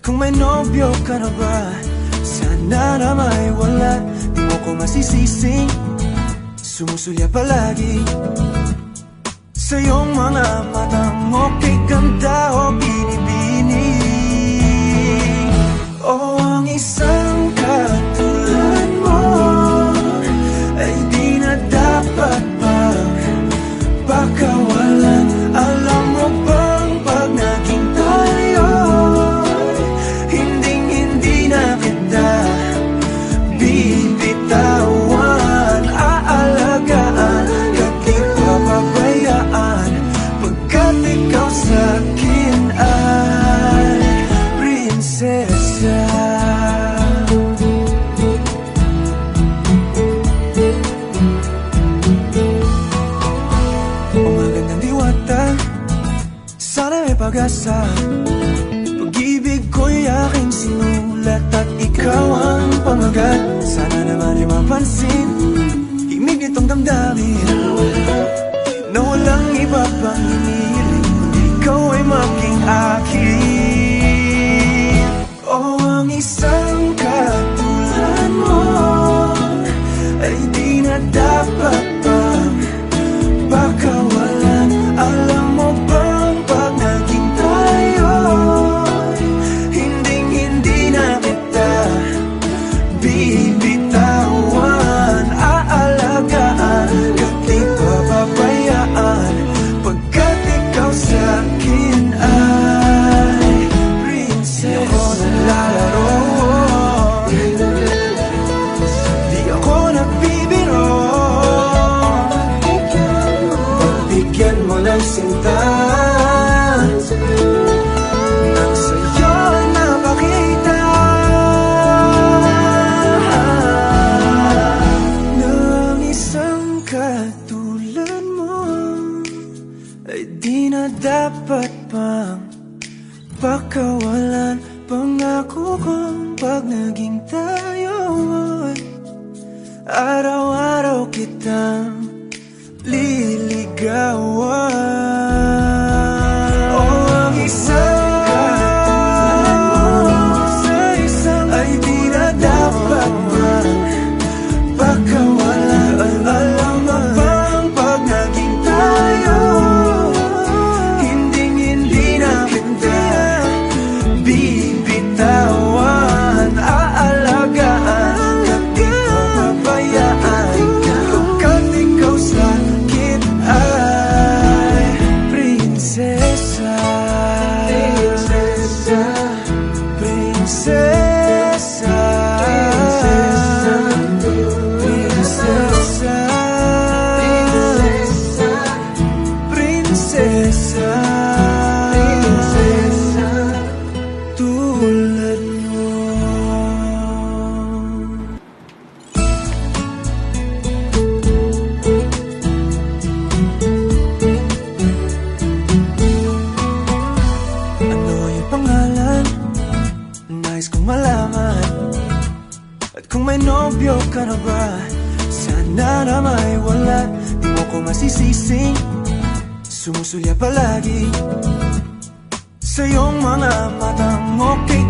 Kung may nobyo ka na ba, sana na may wala. Di mo ko masisising sumusulya palagi sa iyong mga matang okay ganda o binibini. O ang isang katulad mo ay di na dapat pakawalan. Alam mo bang pag naging tayo, hindi na kita bibitawan. Aalagaan at di papabayaan, pagkat ikaw sa'kin ay prinsesa. Umagandang diwata, sana may pag-asa. Pag-ibig ko'y aking sinulat at ikaw ang pamagat. Sana naman ay mapansin himig nitong damdamin na walang iba pang hinihiling, ikaw ay maging akin. O ang isang katulad mo ay di na dapat pakawalan. Alam mo bang pag naging tayo, hindi na kita bibitawan. Aalagaan at di papabayaan, pagkat ikaw sa'kin ay prinsesa. Di ako naglalaro, di ako nagbibiro. Pagbigyan mo ng sinta nang sa'yo napakita ng isang katulad mo ay di na dapat pang pakawalan. Pangako kong pag naging tayo, araw-araw kitang liligawan. O ang isang katulad mo ay di na dapat pakawalan. Alam mo bang pag naging tayo, hindi na kita bibitawan. Aalagaan at di papabayaan, pagkat ikaw sa'kin ay prinsesa. Prinsesa, prinsesa, prinsesa, prinsesa, prinsesa, tulad mo. Ano yung pangalan? Nais kong malaman. At kung may nobyo ka na ba, sana na may wala. Di mo ko masisising sumusulya palagi sa iyong mga matang okay